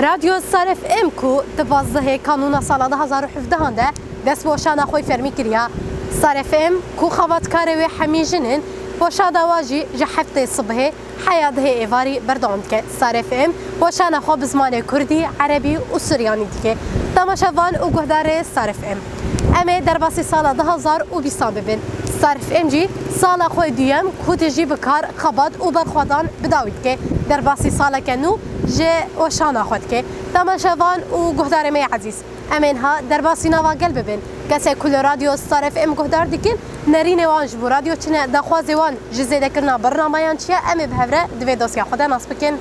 رادیو صرف ام کو 12 کانون سال 2017 ده دست باشان خوی فرمی کریا صرف ام کو خواتکار و حمیجنن باشا دواجی جحفت صبح حیاته ایواری برداند که صرف ام باشان خو بزمان کردی عربی و سوریانی دیگه تماشاوان و گهدار صرف ام اما در باسی سال 2020 ببین صرف ام جی سال خوی دیم کودجی بکار خباد و برخوادان بداوید که در باسی سال کنو جه وشان خود که تماشاوان و گهدار می عزیز امینها در باسی نواگل ببین کسی کل رادیو صرف ام گهدار دیگه نرین وانج بو رادیو چنه دخوازی وان جزیده کرنا برنامه‌یان چیه امی بهوره دوی دوسیا خدا ناس بکن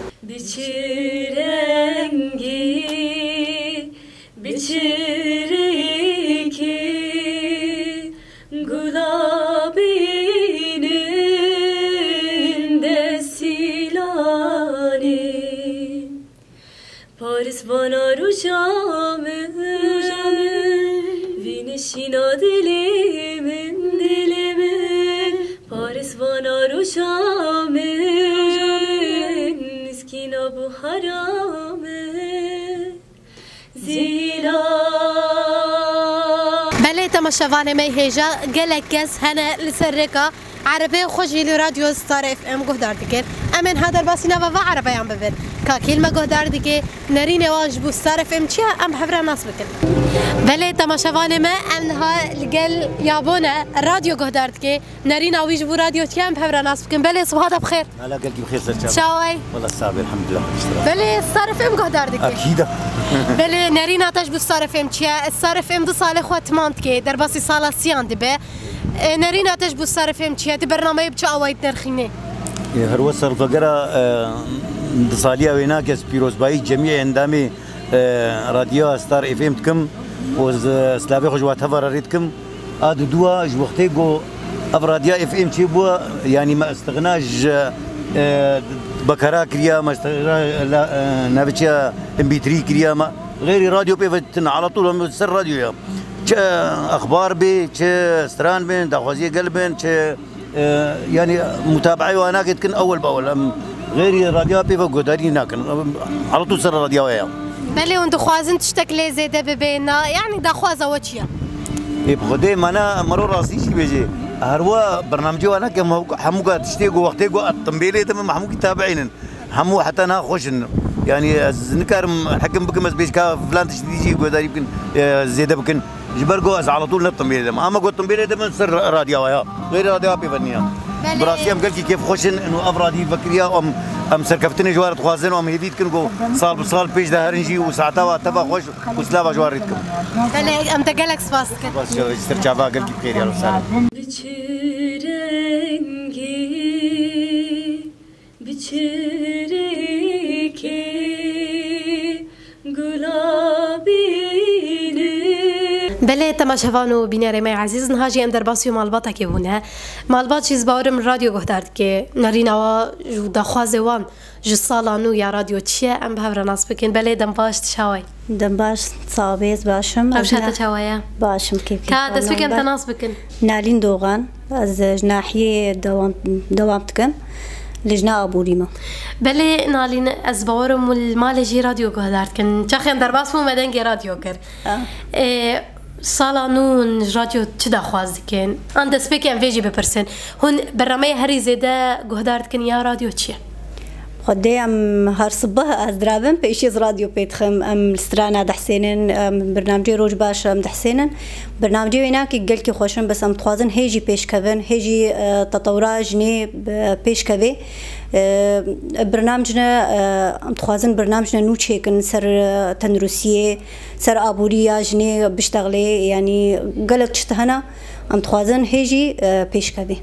biçirengi ki gulabinin desilani Paris bana rujamın vinişina dilimin Paris bana rujamın miskina bu haramın زيلا بله تماشاوانه می هجا گلک گز هنه لسرکا عربی خوشی لرادیو ستار اف ام گهدار دیگر امن هدر باسینا و عربیان ببین که کلمه گهدار دیگه نرین واج بو ستار اف ام چیه ام حفره ناس بکن بله تماشاوانه ما امنها لگل یابونه رادیو گهدار دیگه نرین آویج بو رادیو چیه ام حفره ناس بکن بله صبحات بخیر هلا قلبي بخير سرچا شاوي والله صعب الحمد لله بله ستار اف ام گهدار دیگه اكيد بله نرین آتش بو ستار اف ام چیه ستار اف ام 2 سال خود ماند که در باسی سال سیان دبه نرین آتش بو ستار اف ام چیه تی برنامه بچه آواید نرخینه هر وصل فقرة انتصالية ويناكس بيروزباي جميع اندامي راديو ستار اف ام تكم وسلافي خجوات هفر ريتكم ادو دوا جوختي جو افراديا اف ام تشي بوا يعني ما استغناج بكرا كريا ما استغنا نافيتشا ام بي 3 كريا ما غير راديو بيفتن على طول سر راديو يا اخبار بي ستران بين دخوازيه قلبين يعني متابعه وانا كن اول باول غير راديو بيفا قداري ناكن على طول سر راديو يا بله وانت خوازن تشتكلي زيده ببينا يعني دخوازه وچيا اي بخدي مانا مرو راسي شي بيجي هروا برنامجي وانا كم حموكا تشتيقوا وقتيقوا الطنبيلي تم حموك تابعين حمو حتى انا خوش يعني نكر حكم بكم بس كا فلان تشتيجي قداري يمكن زيده بكن جبرقو على طول الطنبيلي اما قلت الطنبيلي ده سر راديو يا غير راديو بيفنيا براسي ام قلت كيف خوشن انه افرادي فكريا ام سركفتني جوار خوازن وام هيفيت كنكو صال بصال بيش ده هرنجي وساعتها واتفا خوش وسلافا جواريتكم بله ام تقلك سباس بس استرجعوا قلت بخير يا رسالة بله تماشاوانو بیناره می عزیز نهاجی ام در باسی مالباتا که بونه مالبات چیز باورم رادیو گهدارد که نریناوا دخوازوان جسالانو یا رادیو چیه ام به هفره ناس بکن بله دم باش تشاوی دم باش صابیز باشم ابشت تشاویه باشم کیف که دست بکن تناس بکن نالین دوغان از جناحیه دوام تکم لجنا ابوریما بله نالین از باورم المال جی رادیو گهدارد کن چخن در باس مو مدنگ رادیو کرد سالانون رادیو چه دخواست کن آن دست بکن ویجی بپرسن هون برنامه هری زیده گهدارد کن یا رادیو چیه خدي ام هر صبح از درابم پیش از رادیو پیتخم ام استرانا دحسینن برنامجی روج باش ام دحسینن برنامجی وینا کی گل کی خوشم بس ام توازن هیجی پیش کردن هیجی تطورات جنی پیش کردی برنامجنا ام توازن برنامجنا نوچه کن سر تندرسیه سر آبوریا جنی بشتغلی يعني قلت شتهنا ام توازن هیجی پیش کردی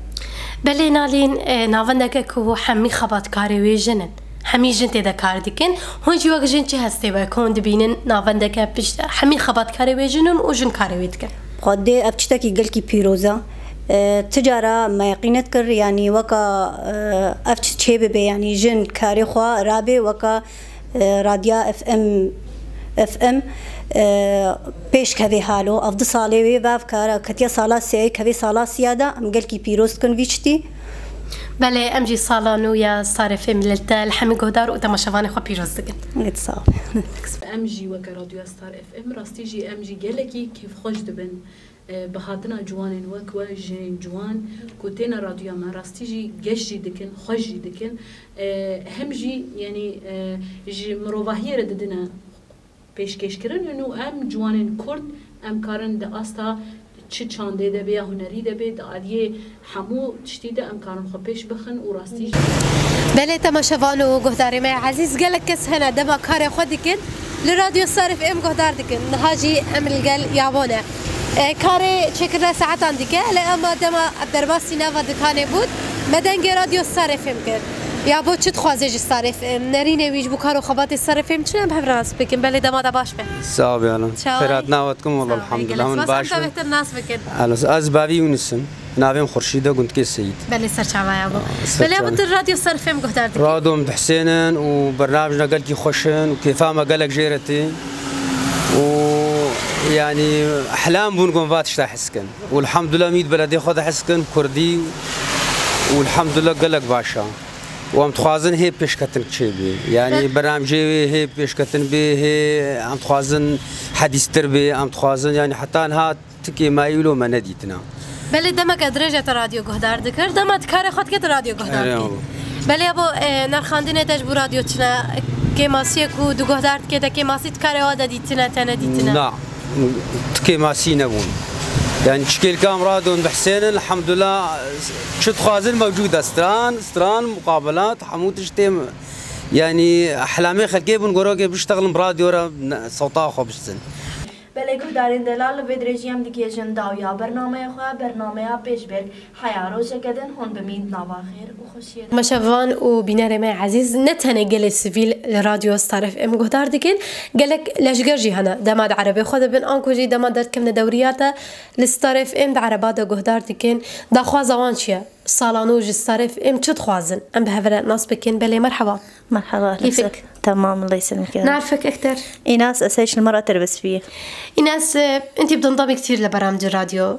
بله نالین ناوندک که حمی خبات کاری ویژنن حمی جنت ده کار دیکن هنچی وقت جن چه هستی و کند بینن ناوندک پیش حمی خبات کاری ویژنن و جن کاری وید کن خدي ابتشتا کی گل کی پیروزا تجارة ما يقينت كر يعني وكا أفتش شيء ببي يعني جن كاري خوا رابي وكا راديا اف ام پیش کهی حالو افضل سالی و باف کار کتیا سالا سی کهی سالا سیاده ام گل کی پیروز کن ویچتی بله امجی سالانو یا صارف ملت الحمی گهدار و تماشاوان خو پیروز دکن اتصال امجی وک رادیو ستار اف ام راستی جی امجی گلکی کیف خوش دبن بهاتنا جوان وک و جن جوان کوتینا رادیو ما راستی جی گش جی دکن خوش جی دکن همجی یعنی جی مروحیه رددنا پیشکش کردن انو ام جوان کرد ام کارن د استا چه چانده ده بیا هنری ده بید عالیه همو تشتی ده امکانم خو پیش بخن و راستی بله تماشاوان و گهداری ما عزیز گلک کس هنا دما کار خود دکن لرادیو صارف ام گهدار دکن نهاجی امل گل یابونه کار چکر ساعتان دیگه اما دما درباسی نوا دکانه بود مدنگ رادیو صارف ام کرد یا بود چه خوازش صارف نرینه ویج بکار و خبات صارف ام چنم به راس بکن بله دما باش به صعب يعني خيرات ناوتكم والله الحمد لله من باش بهتر ناس بکن از بابي ونسن نافهم خورشيده كنت كي سيد بله سرچاوا یا بو بله بود رادیو صارف ام گهدار دکن رادو مدحسينن وبرنامجنا قال كي خوشن وكيف ما قالك جيرتي ويعني احلام بنكون فاتش تحسكن والحمد لله ميت بلدي خذ حسكن كردي والحمد لله قالك باشا وام تخوازن هي بيشكتن كشيبي يعني برنامجي هي بيشكتن بي هي ام تخوازن حديث تربي ام تخوازن يعني حتى انها تكي ما يقولوا ما نديتنا بله دمك درجة راديو گهدار دکر دمت کار خود کت رادیو گهدار کی بله ابو نرخاندنه تجبر رادیو چنا که ماسی کو دو گهدار که که ماسی کار آد دیتنا تنا دیتنا لا تكي ماسي نبون يعني تشكيل كاميرا دون بحسين الحمد لله شو تخوازن موجودة ستران مقابلات حموت شتيم يعني احلامي خلقي بنقولوا بيشتغل براديو صوتها خو بشتن بله گهدارین دلال و درجی هم دیگه جن داویا برنامه خواه برنامه پیش بر حیارو شکدن هون بمید نواخیر و خوشیه مشافان و بینار ما عزیز نتنه گل سیویل رادیو ستارف ام گهدار دکن گلک لشگر جی هنا دماد عربی خود بن آنکو جی دماد داد کم ندوریاتا لستارف ام د عربات گهدار دکن دا خوازوان چیه سالانو جی ستارف ام چه خوازن ام به هفله ناس بکن بله مرحبا مرحبا كيفك؟ تمام الله يسلمك. نعرفك أكثر. إيناس أساس المرأة تربس فيه. إيناس أنت بتنضمي كثير لبرامج الراديو،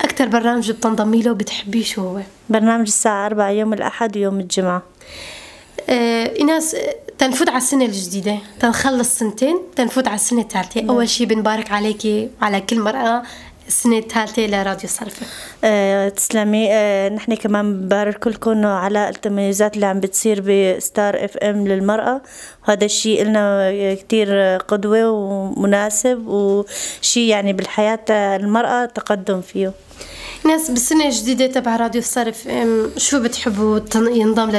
أكثر برنامج بتنضمي له بتحبيه شو هو؟ برنامج الساعة 4 يوم الأحد ويوم الجمعة. إيناس تنفوت على السنة الجديدة، تنخلص سنتين، تنفوت على السنة الثالثة، أول شيء بنبارك عليكي وعلى كل مرأة السنة الثالثة لراديو صرفة. تسلمي. نحن كمان بنبارك لكم على التميزات اللي عم بتصير بستار اف ام للمرأة، وهذا الشيء لنا كتير قدوة ومناسب وشيء يعني بالحياة المرأة تقدم فيه. ناس بالسنة الجديدة تبع راديو صرف شو بتحبوا ينضم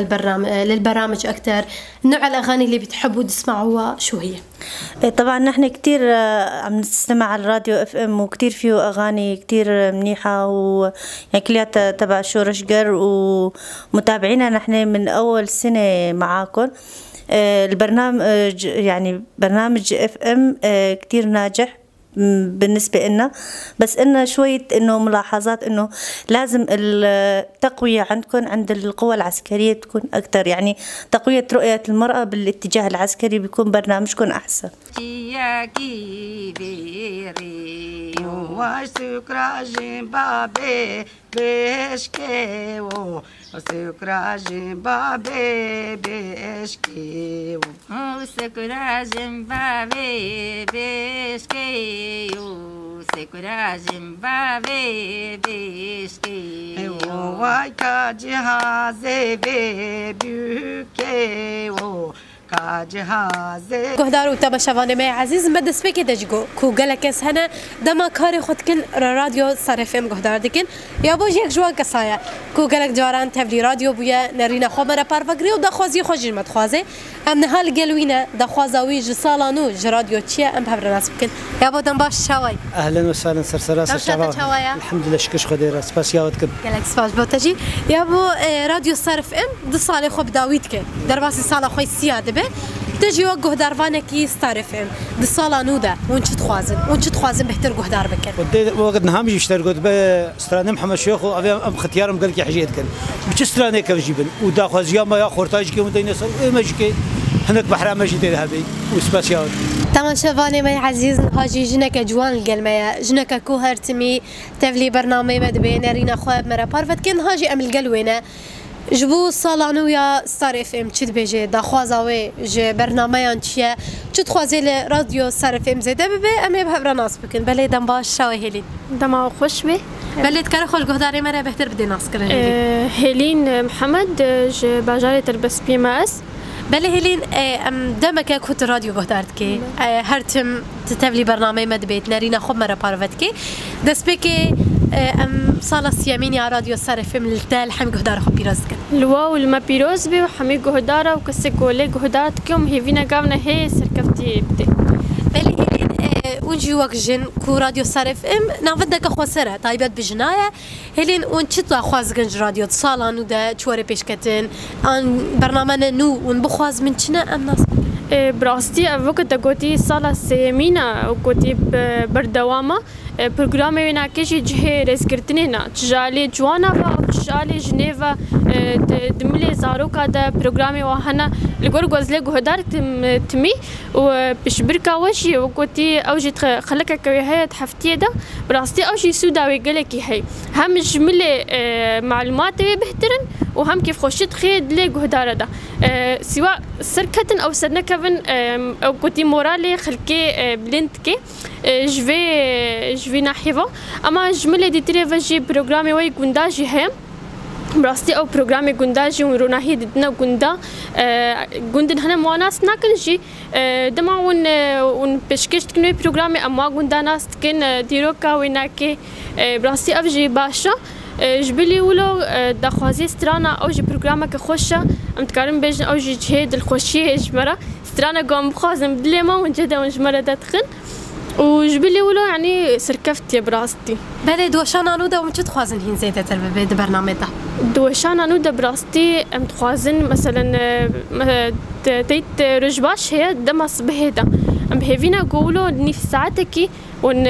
للبرامج أكتر؟ نوع الأغاني اللي بتحبوا تسمعوها شو هي؟ طبعا نحن كتير عم نستمع على الراديو اف ام وكتير فيه أغاني كتير منيحة يعني كلياتها تبع شورش قر ومتابعينا نحن من أول سنة معاكم. البرنامج يعني برنامج اف ام كتير ناجح بالنسبة لنا، بس إنه شوية إنه ملاحظات إنه لازم التقوية عندكم عند القوى العسكرية تكون أكتر، يعني تقوية رؤية المرأة بالاتجاه العسكري بيكون برنامجكم أحسن. گهدار و تماشاوان ما عزیز مدرس بکی دجگو کو گلکس هنه دما کار خود کن رادیو صرف ام گهدار دکن یا باج یک جوان کسایه کو گلک جاران تبلی رادیو بویا نرینا خو مره پروگری و دخوازی خوش جمت خوازه ام نهال گلوینه دخوازاوی ج سالانو ج رادیو چیه ام بهبر ناس بکن یا بودن باش شوای اهلا وسهلا سرسراس شباب الحمد لله شكرا خدير سباس ياودكم گلک سپاس بوتجی یا بو رادیو صرف ام 2 سال خوب داوید که در باسی سال خوی سیاده به تجي وجه دارفانا كي ستارفهم بالصالة نودا ونش تخوازن بهتر جه دار بكن وقت نهام يشتري قد بستراني محمد شيخ وأم ختيارم قال كي حجيت كن بتشتراني كم جيبن ودا خوازيا ما يا خورتاج كي ودينا سو إيش كي هناك بحر ما جديد هذي وسباسيات تمام شباني ما عزيز هاجي جنك جوان القلمة جنك كوهرتمي تفلي برنامج مد بين رينا خواب مرا بارفت كن هاجي أمل قلوينا جبو سالانو یا ستار اف ام چی بجه داخوازاوی ج برنامه‌یان چیه چی تخوازی ل رادیو ستار اف ام زده ببه امی به برنامه بکن بله دم باش شاو هلین دم خوش به بله تکر خوش گهداری مرا بهتر بدی ناس کردن هلین محمد ج باجار تربس بی ما اس بله هلین دمك كنت راديو قهدارت كي هرتم تتبلي برنامج مدبيت نارينا خب مرة باروت كي دسبكي صالة سيامين يا راديو ستار اف ام للتال حمي قهدار خب بيروز كن الواو لما بيروز بي وحمي قهدارة وكسي قولي قهدارت كيوم هيفينا قامنا هي سركفتي بدي بله هلين ونجي وقت جن كو راديو ستار اف ام نافدك خسرة طيبات بجناية هلين ونشطا خواز جنج راديو صالة نو دا شواري بيشكتن ان برنامجنا نو ونبخواز من شنا ام ناس براستي اوقات دقوتي صالة سيمينا وقوتي بردوامة برنامج وینا کشی جه رزگرتنینا تجالی جوانا و تجالی جنیوا دملی زاروکا دا برنامج وهنا لگور گوزله گهدار تمی و بشبرکا وشی و قوتی اوجت خلکا کوی هیت حفتیه دا براستی اوجی سودا ویگلکی هی هم جمله معلومات بهترن و هم كيف خوشت خيد لي قهدارة دا سواء سركتن أو سرنكفن أو كنتي مورالي خلكي بلنتكي جوي ناحيفا أما جملة دي تريفاجي برنامج وي قنداجي هم براستي أو برنامج قنداجي ونروناهي ددنا قندا قندن هنا مواناس ناكنجي دما ون بشكش تكنوي برنامج أما قندا ناس تكن ديروكا ويناكي براستي أفجي باشا جبلي ولو دخوازي سترانا أو جي برنامج كخوشة أم تكارم بيجن أو جي جهد الخوشية جمرة سترانا قام بخازم بدلما ونجدا ونجمرة دتخن وجبلي ولو يعني سركفتي براستي بله دوشان انودا ومن چه تخوازن هين زيادة تربه ده برنامج ده دوشان انودا براستي ام تخوازن مثلا تيت رجباش هي دم صبح ده ام بهيفينا قولو ني في ساعتك ون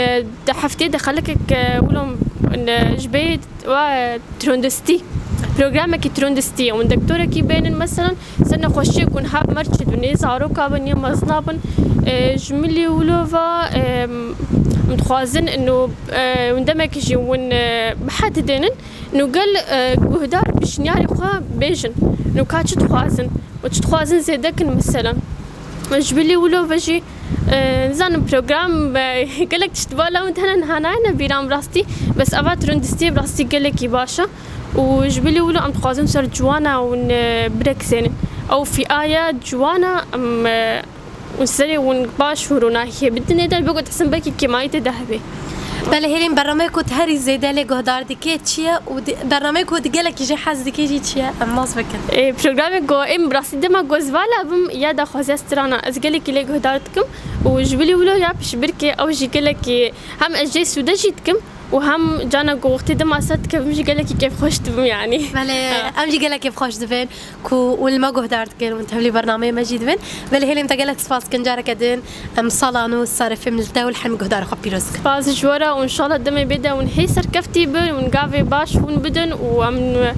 حفتي دخلك ولو جبيت وتروندستي برنامج تروندستي والدكتورة كي بين مثلا سنة خوشي يكون هاب مرشد ونيز عروكا بني مزنابن جملي ولوفا متخوازن انه عندما كيجي ون بحددين انه قال قهدار بشنياري خوا بيجن انه كاتش تخوازن وتخوازن زي دكن مثلا جبلي ولوفا جي نزان برنامج قالك تشتبالا وانتهنا هنانا بيرام راستي بس ابات تروندستي براستي قالك باشا وجبلي ولو ام تخوازن صار جوانا ون بريكسين او في آية جوانا ام ونسري ونباش ورونا هي بدنا ده بقول تحسن بكي كماية ذهبي بله هرين برنامج كنت هري زيادة لجهدار دكيتشيا وبرنامج كنت جالك يجي حز دكيتشيا الناس بكن برنامج جو ام براسي دما جوزوالا بم يادا خوازسترانا أزجلك لجهدارتكم وجبلي ولو يا بشبركي أو جيلك هم أجي سودا جيتكم وهم جانا قوختي دم أسد كيف مش قالك كيف خوش تبم يعني بله أمجي قالك كيف خوش تبين كو والما قهدارت كن وانتهلي برنامج مجيد بين بله هلي متقالك سباس كنجارة كدين صالانو صار في من الدول حم قهدار خبي رزق سباس جورا وإن شاء الله دم بيدا ونحي سركفتي بن ونقافي باش ونبدن وأمن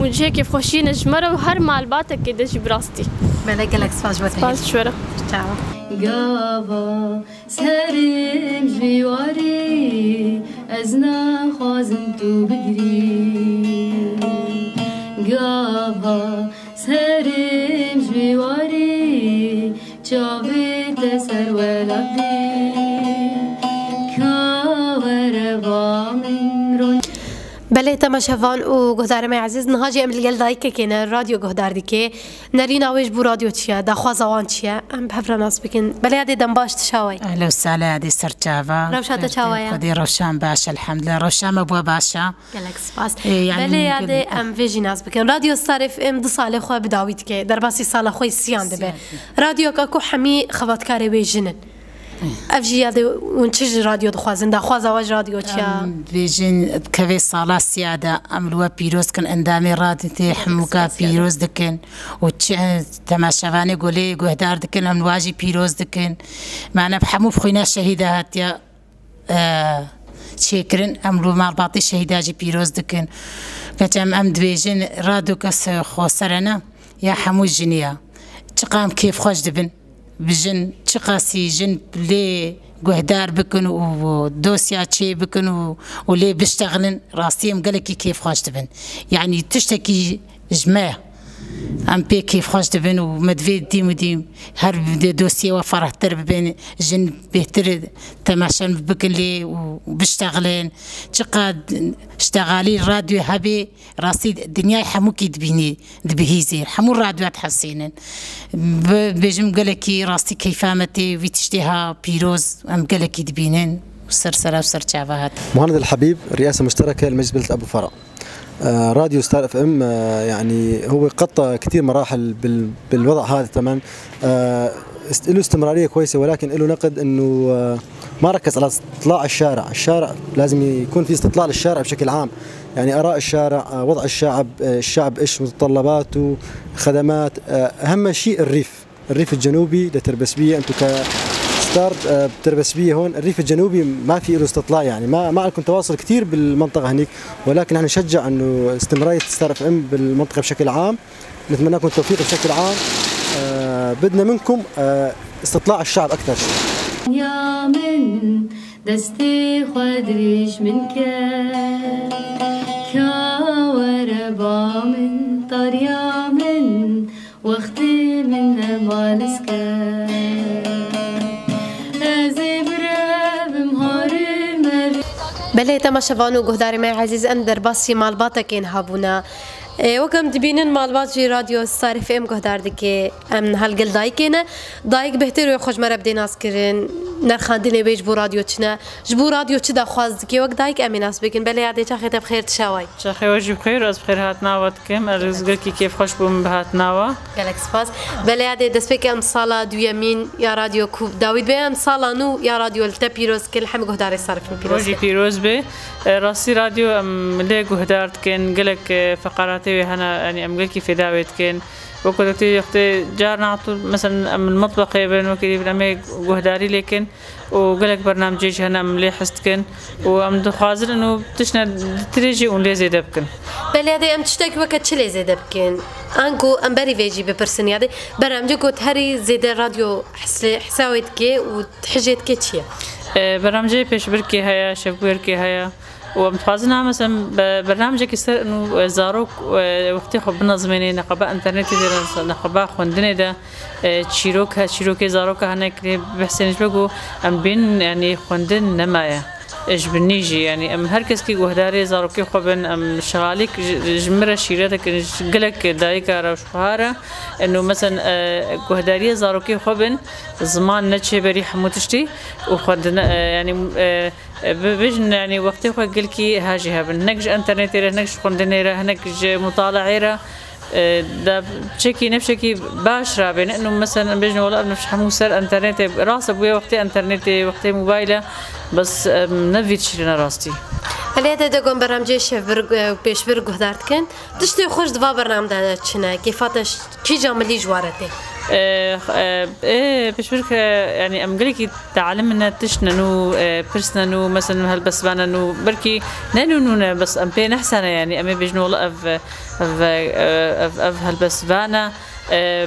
ونجي كيف خوشين جمرة وهر معلوماتك كده جبراستي بله قالك سباس جوتي سباس جورا ciao قاوا سرم جواري أزنا خازن تو بگری قاوا سرم جواري چاوه سر ولدی کاور وامن رو بله تماشاوان و گهدار ما عزیز نهاجی ام الجل دایک کنه رادیو گهدار دیگه نرینا ویش بو رادیو چیه دخوازوان چیه ام بهفر ناس بکن بله عادی دنباش تشاوی اهلا وسهلا عادي سرچاوا روشا تشاوی خدي روشان باش الحمد لله روشان ابو باشا گلک سپاس بله عادی ام ویجی ناس بکن رادیو ستار اف ام 2 سال خو بداوید که در باسی سال خو سیان دبه رادیو کا حمی خواتکاری ویجنن افجي هذا ونتشج راديو دخوازن دخواز واج راديو تشا فيجن كفي صالة سيادة أملوا بيروز كان اندامي رادتي حموكا بيروز دكن وتش تماشافاني قولي قهدار دكن أملواجي بيروز دكن معنا بحمو بخوينا شهيدة هاتيا شكرن أملو مع بعض شهيداجي بيروز دكن كتم أمد فيجن رادو كس خوسرنا يا حمو الجنيا تقام كيف خوش دبن بجن تقاسي جن لي قهدار بكن ودوسيا تشي بكن ولي بيشتغلن راسيم قالك كيف خوش تبن يعني تشتكي جماع ام بي كيف خوش دبن ومدفي ديم وديم هر دوسيه وفرح ترب بين جن بهتر تماشن بكن لي وبشتغلين تقاد اشتغالي الراديو هبي راسي الدنيا حموكي دبهيزي حمو الراديو تحسينن بيجم قالكي راسي كيفامتي ويتشتيها بيروز ام قالكي دبينن وسرسره وسرچاوات. مهند الحبيب رئاسه مشتركه لمجلس بلدة ابو فرع. راديو ستار اف ام يعني هو قطع كثير مراحل بالوضع هذا تمام. له استمراريه كويسه ولكن له نقد انه ما ركز على استطلاع الشارع لازم يكون في استطلاع للشارع بشكل عام، يعني اراء الشارع، وضع الشعب ايش متطلباته، خدمات، اهم شيء الريف الجنوبي لتربسبيه. انتم كستار بتربسبيه هون الريف الجنوبي ما في له استطلاع، يعني ما لكم تواصل كثير بالمنطقه هنيك، ولكن نحن نشجع انه استمراريه ستار اف ام بالمنطقه بشكل عام. نتمنى لكم التوفيق بشكل عام. بدنا منكم استطلاع الشعب اكثر شيء. يا من دستي خدريش منك كوربا من طريا من وقتي من مالسك بله تماشاوان و گهداری ما عزیز ام در باسی مالباتا کین هابونا وكم دبينن مالبات جي راديو ستار اف ام گهدار دكي ام هالقل دايكينا دايك بهتر وخوش مرة بدي ناس كرين نرخاندين بيج بو راديو تشنا جبو راديو تشدا خواز دكي وقت دايك امي ناس بكن بله يعدي تاخي بخير تشاوي تاخي وجه بخير از بخير هاتنا واتكم ارزقك كيف خوش بوم بهاتناوا قالك سباس بله يعدي دسبك ام صاله دويمين يا راديو كوب داوود بي ام صاله نو يا راديو التبيروز كل حم گهدار ستار اف ام بيروز وجه بيروز بي راسي راديو ام لي گهدار كن قالك فقرات هنا يعني أمريكي في دعوة كان وكنت يختي جارنا عطول مثلا من المطبخ بين وكذي بنعمل جهداري لكن وقالك برنامج هنا ملي حست كان وأم دخازر إنه بتشنا تريجي ونلي زي دبكن. بل هذا أم تشتاق وقت شلي زي دبكن أنكو أم بري فيجي ببرسن هذا برنامج قلت هري زي الراديو حساويت كي وتحجيت كي تشيا. برنامج بيش بركي هيا شبير كي هيا ومتخازنها مثلا برنامجك يصير انه زاروك وقتي خب نظميني نقبه انترنتي نقبه خوندني ده تشيروك زاروك هناك بحسن بقو ام بين يعني خوندن نمايا ايش بنيجي يعني ام هركس كي جهداري زاروكي خبن ام شغالك جمره شيرتك قلك دايكا روشهاره انه مثلا جهداريه زاروكي خبن زمان نتشي بري حموتشتي وخدنا يعني بيجن يعني وقتي خو قلكي هاجي هبن نكج انترنت نكج خوندنيره نكج مطالعيره دا تشكي نفسكي باش رابين انه مثلا بيجن والله نفس حموسر انترنت راس ابويا وقتي انترنت وقتي موبايله بس نفيت شيرنا راستي هل هذا دقون برنامج شفر بيش برجو دارتكن تشتي خوش دوا برنامج ده شنا كيفاتش كي جاملي جوارتي بيش برك يعني ام قلكي تعلمنا تشننو برسننو مثلا هالبسبانه نو بركي نانو بس ام بين احسن يعني ام بيجنو والله اف هالبسبانه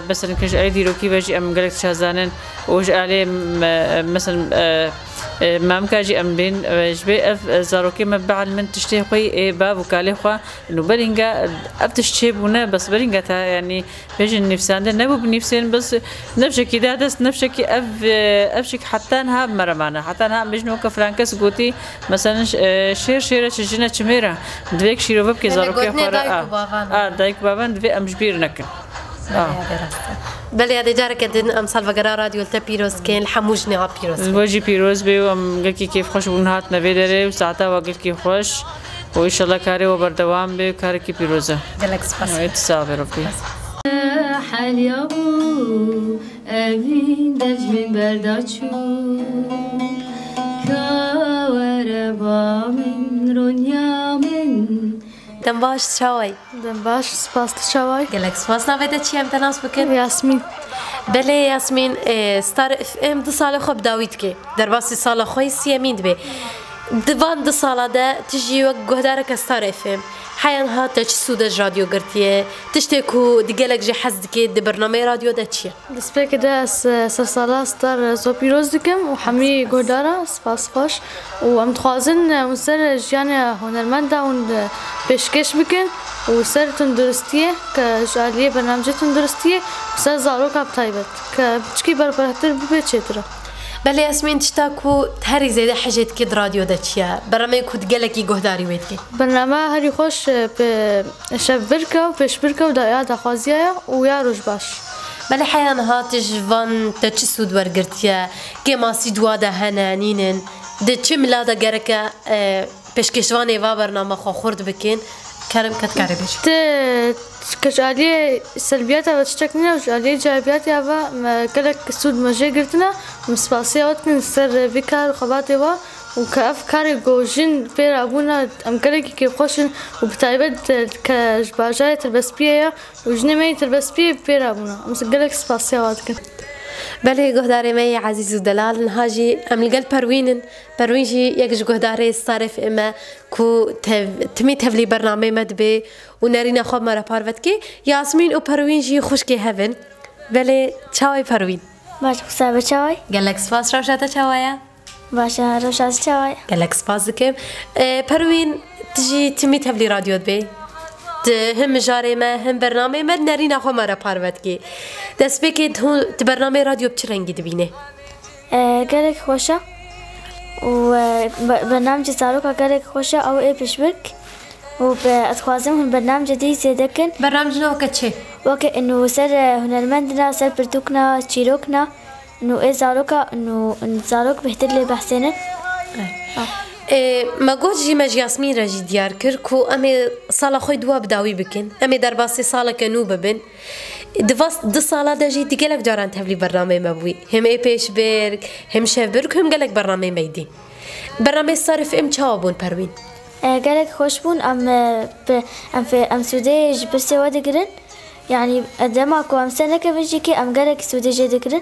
مثلا كنش ايدي روكي باجي ام قلك شازانن وج عليه مثلا ما مكاجي ام بين جبي اف زاروكي مبعل من تشتي خوي باب وكالي خو انه برينجا ابتشيبونا بس برينجا يعني بيجي النفسان نبو بنفسين بس نفسك دادس نفسك افشك حتى انها مرمانا حتى انها بيجنو كفرانكس قوتي مثلا شيره شجنه چميره دويك شيرو بك زاروكي خو دايك بابان دوي ام جبير نك بل هذا جارك دين امثال فقرا راديو التبيروز كان الحموجني ها بيروز وجي بيروز بي وام قلكي كيف خوش ونهات نفيدري وساعتها وقلكي خوش وان شاء الله كاري وبردوام بي كاركي بيروزه قالك سباس يتصابر ربي حال يا ابو ابين دج من برداچو كوربا من رونيا من دم باش شاوي دم باش سپاس شاوي قالك سپاس نافده چی هم تناس بکن ياسمين بله ياسمين ستار اف ام 2 سال خوب داوید که در باسی سال خوی سیمین به دوان 2 سال ده تجي وقت جهدارك ستار اف ام حیان ها تچ سودج رادیو گرتیه تشتکو دیگلک جه حز دکی دی برنامه رادیو ده چیه؟ دسپه که ده سرساله ستار زو پیروز دکم و حمی گودارا سپاس خوش و ام تخوازن اون سر جیان هنرمند اون پیشکش بکن و سر تندرستیه که جالیه برنامج تندرستیه و سر زارو کب تایبت که بچکی برپرهتر ببید چطوره. بله اسمین تشتاكو هری زیده حاجات كده راديو ده چيا برنامه كود جلكي جهداري ويتكي برنامه هری خوش به شب بركة و پیش بركة و دايا دخوازيه و يا روش باش بله حيان هاتش وان تچ سود ورگرتيا كي ماسي دوا ده هنانينن ده چه ملاده گركه پیشکشوان و برنامه خو خورد بکن كلام كتكاري بيش كجالية سلبياتها وتشتكنا وجالية جايبياتها ما كلك سود مجي قرتنا مسباسية وتكن سر بكار وخباتي وكأفكار جوجين بير أبونا أم كلك كيف خوشن وبتعبد كجباجاية تلبسبية وجنمية تلبسبية بير أبونا مسجلك سباسية وتكن بله جهداري مي عزيز ودلال نهاجي أملقل بروينجي يكش جهداري صارف إما كو تمي تفلي برنامج مدبي ونرينا خب مرة باروتكي ياسمين و بروينجي خوشكي هفن بله چاوي بروين باش خسابة چاوي قالك سپاس روشاتا چاويا باشا روشاتا چاوي قالك سپاس دكم بروين تجي تمي تفلي راديو دبي هم جاري ما هم برنامج ما نرينا خو مرة باروتكي دست بكيد هون برنامج راديو بچرنگي دبينه قالك خوشة وبرنامج صاروخ قالك خوشة أو إيه بشبك وبأتخوازم هم برنامج جديد زيدكن برنامجنا وكتشي إنه سر هنرمندنا سر برتوكنا تشيروكنا إنه إيه زاروكا إنه زاروك بهتر لي بحسنا ما قلت ما ياسمين راجي ديار كركو أمي صالة خوي دوا بداوي بكن أمي درباسي صالة كنو ببن دو سالا داجي دي قالك جاران تفلي برنامج مبوي هم اي بيش بيرك هم شاف بيرك هم قالك برنامج ميدي برنامج صارف ام تشابون بروين قالك خوش بون ام سوداج برسي ودقرن يعني قدامك وام سنة كبجيكي ام قالك سوداج دقرن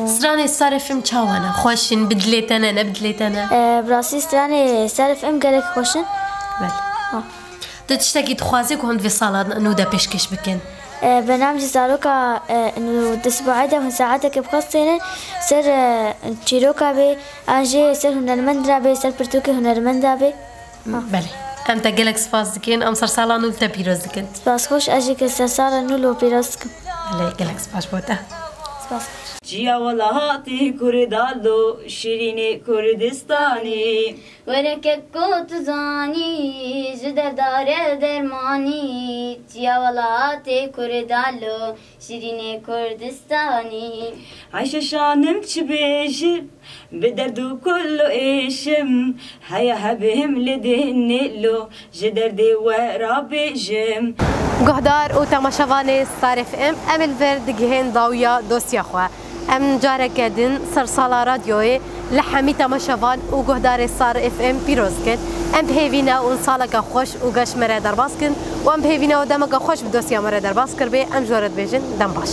سراني صارف ام تشاوانا خوشن بدليتنا نبدليتنا براسي سراني صارف ام قالك خوشن بل تشتاقي تخوازيك وهم في صالة انو دا بيشكش بكن برنامج زاروكا إنه تسبوعاته من ساعاتك بخصينا سر تشيروكا بي أجي سر هنرمند بي سر برتوكي هنرمند بي بله أم تقلك سپاس دكين أم سرسالة نول تبيروز دكين سپاس خوش أجي كسرسالة نول وبيروز دكين بله قلك سپاس بوده سپاس جیا ولهاتی کردالو شیرین کردستانی ولکه کوت زانی جدر داره درمانی جیا ولهاتی کردالو شیرین کردستانی عیش شانم چی بیشم بدردو کلو ایشم هیا هبهم لدهن لو جدردی ورابي جم جهدار وتماشواني صارف ام الفرد جهين ضاوية دوسيا خوا ام جارك دين سرسالة راديوي لحمي تماشوان وجهدار صارف ام بيروزكن ام بهيفينا ونصالك خوش وقاش مرة درباسكن وام بهيفينا ودمك خوش بدوسيا مرة درباسكر بي ام جورد بيجن دمباش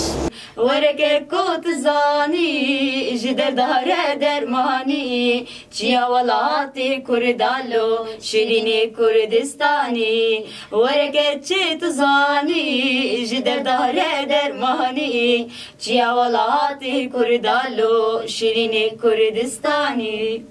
ورکه کوت زانی جدر داره درمانی چیا ولاتی کردالو شیرین کردستانی ورکه چیت زانی جدر داره درمانی چیا ولاتی کردالو شیرین کردستانی